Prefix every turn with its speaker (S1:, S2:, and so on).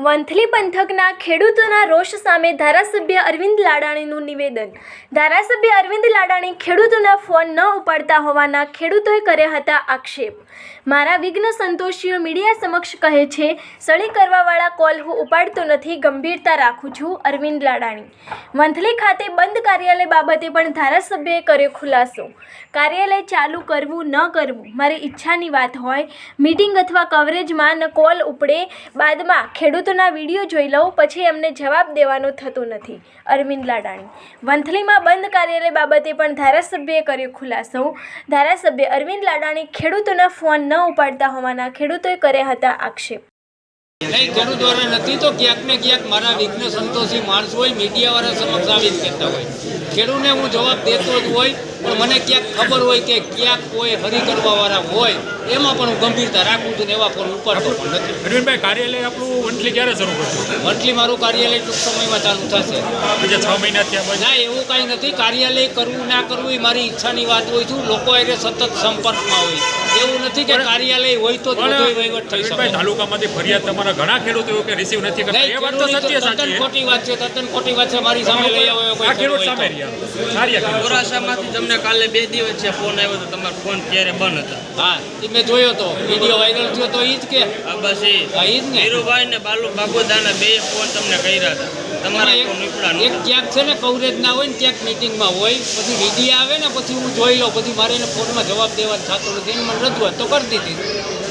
S1: વંથલી પંથકના ખેડૂતોના રોષ સામે ધારાસભ્ય અરવિંદ લાડાણીનું નિવેદન. ધારાસભ્ય અરવિંદ લાડાણી ખેડૂતોના ફોન ન ઉપાડતા હોવાના ખેડૂતોએ કર્યા હતા આક્ષેપ. મારા વિઘ્ન સંતોષીઓ મીડિયા સમક્ષ કહે છે, સળી કરવાવાળા કોલ હું ઉપાડતો નથી, ગંભીરતા રાખું છું. અરવિંદ લાડાણી. વંથલી ખાતે બંધ કાર્યાલય બાબતે પણ ધારાસભ્યએ કર્યો ખુલાસો. કાર્યાલય ચાલુ કરવું ન કરવું મારી ઈચ્છાની વાત હોય. મીટિંગ અથવા કવરેજમાં ન કોલ ઉપડે, બાદમાં ખેડૂતોના વિડીયો જોઈ લઉં, પછી એમને જવાબ દેવાનો થતો નથી. અરવિંદ લાડાણી. વંથલીમાં બંધ કાર્યાલય બાબતે પણ ધારાસભ્યએ કર્યો ખુલાસો. ધારાસભ્ય અરવિંદ લાડાણી ખેડૂતોના ફોન ન ઉપાડતા હોવાના ખેડૂતોએ કર્યા હતા આક્ષેપ.
S2: નહીં, ખેડૂત વાળા નથી તો ક્યાંક ને ક્યાંક મારા વિઘ્ન સંતોષી માણસો હોય, મીડિયા વાળા સમક્ષ આવી જ કહેતા હોય. ખેડૂતને હું જવાબ દેતો જ હોય, પણ મને ક્યાંક ખબર હોય કે ક્યાંક કોઈ હરી કરવા વાળા હોય, એમાં પણ હું ગંભીરતા રાખું છું ને એવા ફોન ઉપાડતો પણ નથી.
S3: અરવિંદભાઈ, કાર્યાલય આપણું વંથલી ક્યારે શરૂ કરશું?
S2: વંથલી મારું કાર્યાલય ટૂંક સમયમાં ચાલુ થશે.
S3: આજે 6 મહિના થયા.
S2: ના, એવું કાંઈ નથી. કાર્યાલય કરવું ના કરવું એ મારી ઈચ્છાની વાત હોય છું. લોકો એને સતત સંપર્કમાં હોય. એવું નથી કે કાર્યાલય હોય તો જ બધો વહીવટ થઈ શકે.
S3: તાલુકામાંથી ફરિયાદ તમારા ઘણા ખેડૂતો એવું કે રિસીવ નથી કરતા. એ વાત તો સત્ય સાચી છે.
S2: ખોટી વાત છે, તદ્દન ખોટી વાત છે. મારી સામે લઈ આવ્યો કોઈ
S3: ખેડૂત સામે રહ્યા.
S4: મોરાસામાંથી તમને કાલે 2 દિવસ છે ફોન આવ્યો તો તમારો ફોન ત્યારે બંધ હતા.
S2: હા, એ મેં જોયો તો વિડીયો વાયરલ થયો તો ઈ જ કે
S4: બસ એ
S2: ઈ જ ને.
S4: ધીરુભાઈ ને બાગોદાના 2 ફોન તમને કર્યા હતા. તમારા ફોન ઉપડા
S2: એક ક્યાંક છે ને કવરેજ ના હોય ને ક્યાંક મીટિંગમાં હોય, પછી વિડીયો આવે ને પછી હું જોઈ લઉં, પછી મારે એને ફોનમાં જવાબ દેવા થતો નથી. એને મને રજૂઆત તો કરી દીધી.